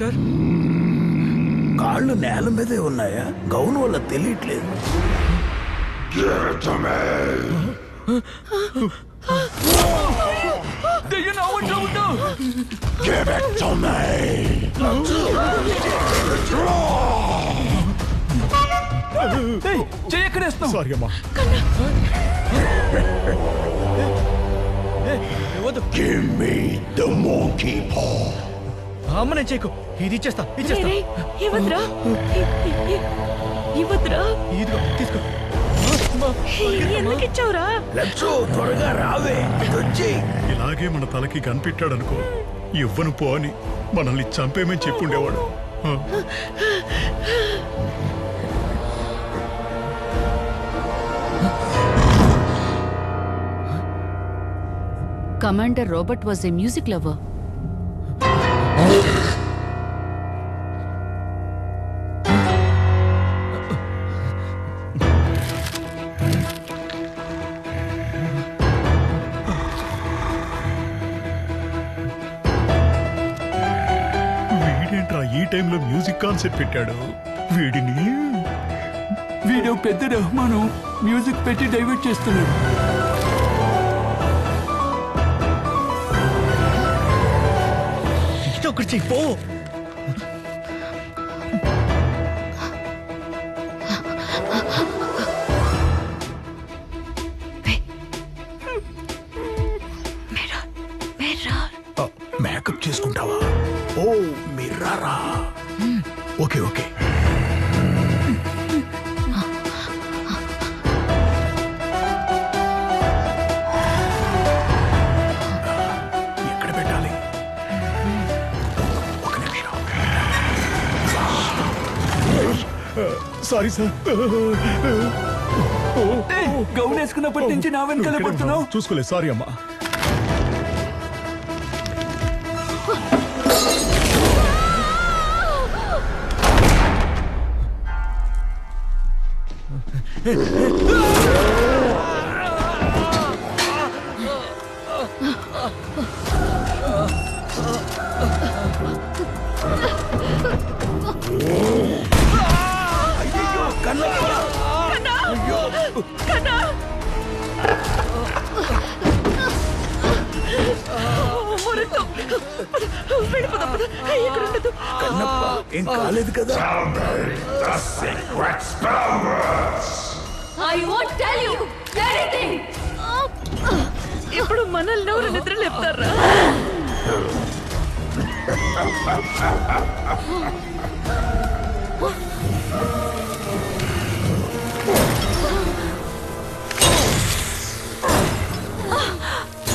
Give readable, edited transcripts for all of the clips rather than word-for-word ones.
Doctor? కాళ్ళు నేల మీదే ఉన్నాయా? గౌన్ వల్ల తెలియట్లేదు. చెయ్యక్కడేస్తున్నావు. సారీ అమ్మా. అమ్మ నేను చేయకు, ఇది ఇచ్చేస్తా. ఇవ్వద్రా, ఇదిగో తీసుకో. ఎందుకు ఇచ్చావురా? త్వరగా రావే, వచ్చి ఇలాగే మన తలకి కనిపెట్టాడనుకో, ఇవ్వను పో అని మనల్ని చంపేమని చెప్పుండేవాడు. Commander Robert was a music lover. వీడేంట్రా ఈ టైంలో మ్యూజిక్ కాన్సెప్ట్ పెట్టాడు? వీడియో పెద్ద రెహమాను మ్యూజిక్ పెట్టి డైవర్ట్ చేస్తున్నాడు. ఒకటి చెయ్యి పో. మేకప్ చేసుకుంటావా? ఓ మిర్రారా. Okay okay. ఎక్కడ పెట్టాలి? ఒక నిమిషం. Sorry sir. గౌన్ వేసుకున్నప్పటి నుంచి నా వెనకాల పడుతున్నావు. చూసుకోలేదు, సారీ అమ్మా. ఏం కాలేదు కదా? ఇప్పుడు మనల్ని ఎవరు నిద్ర లేపుతారా?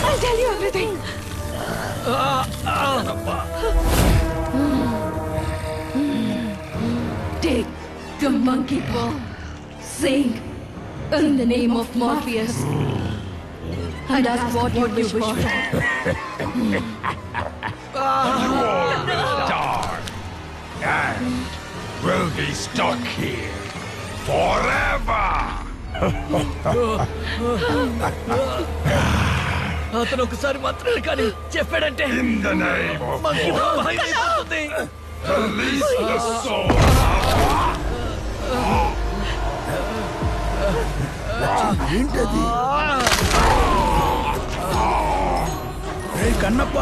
I'll tell you everything. Take the monkey paw. Sing in the name of Morpheus. And ask what you wish for. And will be stuck here forever. అతను ఒకసారి మాత్రమే కానీ చెప్పాడంటే In the name of అయిపోతుంది. release the soul. ఏంటది? కన్నప్ప,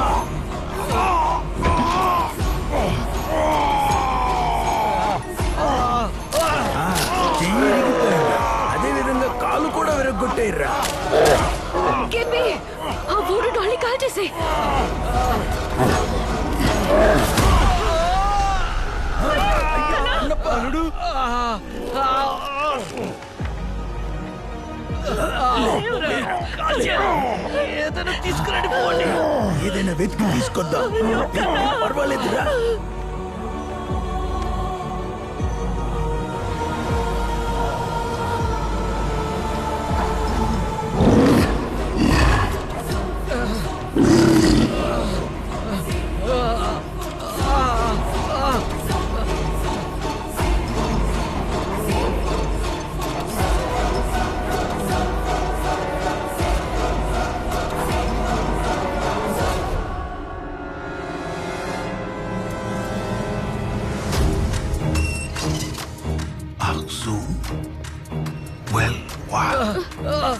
అదే విధంగా కాలు కూడా విరగొట్టేయర్రా. ఆ ఊరు డాలి కాల్ చేసే. ఏదైనా తీసుకురండి పోండి. ఏదైనా వెతికి తీసుకొద్దాం. పర్వాలేదురా.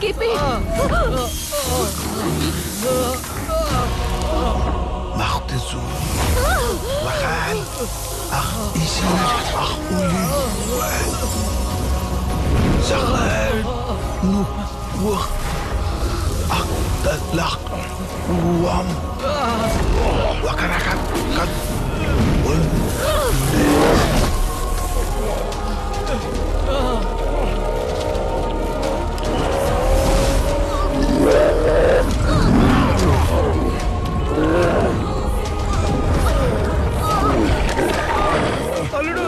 Keep it. Machte so. Wakal. Ach, isi. Ach, uli. Sakal. Nu. Wah. Ach, tatlak. Uwam. Wakarakat. Kat. అల్లుడు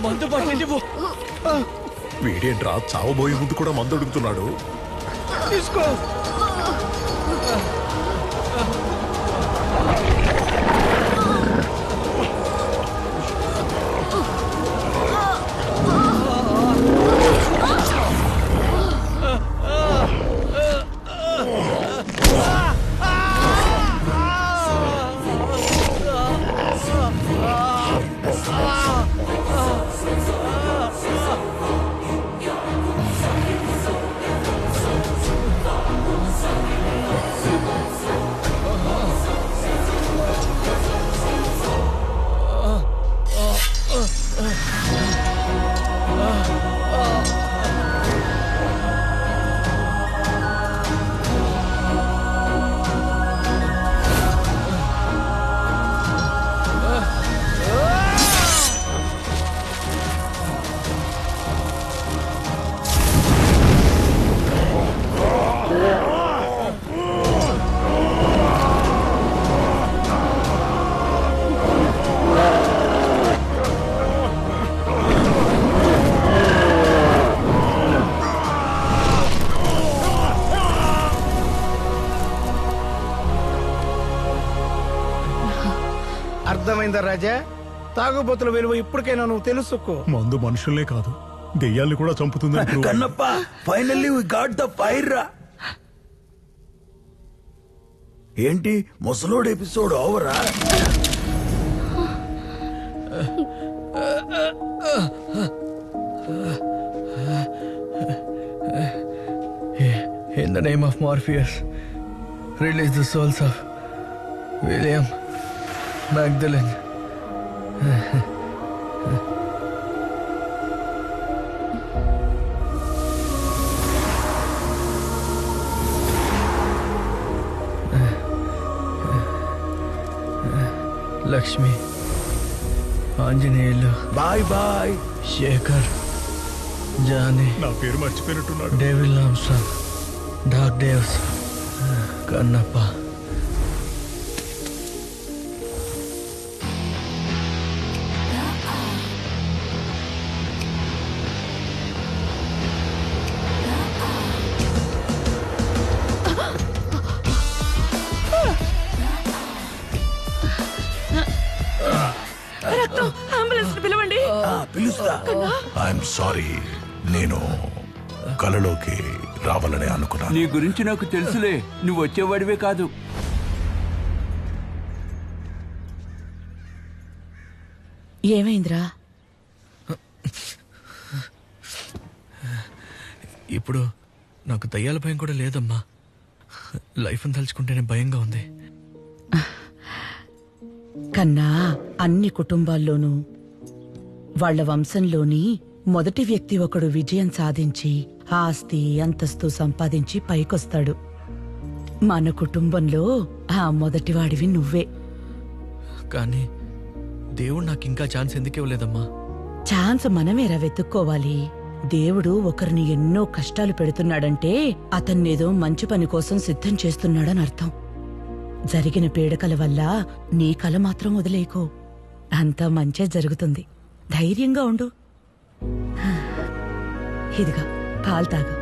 మందు పట్టింది వీడేంట్రా చావబోయే ముందు కూడా మందు అడుగుతున్నాడు. తీసుకో. అర్థమైందా రాజా? తాగుబోతుల విలువ ఇప్పటికైనా నువ్వు తెలుసుకో. మందు మనుషుల్నే కాదు దెయ్యాల్ని కూడా చంపుతుందని prove. Kannappa finally we got the fire రా. ఏంటి ముసలోడు ఎపిసోడ్ ఓవరా? In the name of Morpheus, release the souls of William Magdalene. Lakshmi, Anjaneyulu, bye bye. Shekhar, Johnny, నా పేరు మర్చిపోయినట్టున్నాడు. Devil Armstrong, dark Daves, Kannappa. Ambulance పిలవండి. పిలుస్తా. ఐఎమ్ సారీ, నేను కలలోకి రావాలని అనుకున్నాను. నీ గురించి నాకు తెలుసులే, నువ్వు వచ్చేవాడివే కాదు. ఏమైందిరా? ఇప్పుడు నాకు దయ్యాల భయం కూడా లేదమ్మా. లైఫ్ని తలుచుకుంటేనే భయంగా ఉంది. కన్నా అన్ని కుటుంబాల్లోనూ వాళ్ళ వంశంలోని మొదటి వ్యక్తి ఒకడు విజయం సాధించి ఆస్తి అంతస్తు సంపాదించి పైకొస్తాడు. మన కుటుంబంలో ఆ మొదటివాడివి నువ్వే. కానీ దేవుడు నాకు ఇంకా ఛాన్స్ ఎందుకు ఇవ్వలేదమ్మా? ఛాన్స్ మనమేరా వెతుక్కోవాలి. దేవుడు ఒకరిని ఎన్నో కష్టాలు పెడుతున్నాడంటే అతన్నేదో మంచి పని కోసం సిద్ధం చేస్తున్నాడని అర్థం. జరిగిన పీడకల వల్ల నీ కల మాత్రం వదిలేకో. అంతా మంచే జరుగుతుంది. ధైర్యంగా ఉండు. ఇదిగా పాలు తాగు.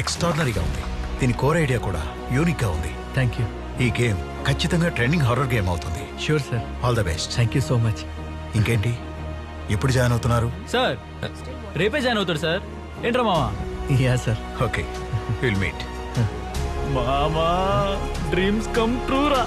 ఎక్స్ట్రాడినరీగా ఉంది. దీని కోర్ ఐడియా కూడా యూనిక్ గా ఉంది. Thank you. ఈ గేమ్ ఖచ్చితంగా ట్రెండింగ్ హారర్ గేమ్ అవుతుంది. Sure sir. All the best. Thank you so much. ఇంకేంటి, ఎప్పుడు జాయిన్ అవుతున్నారు? సార్ రేపే జాయిన్ అవుతాడు సార్. ఏంట్రా మావా? Yeah sir. Okay, will meet. మామా డ్రీమ్స్ కమ్ ట్రూ రా.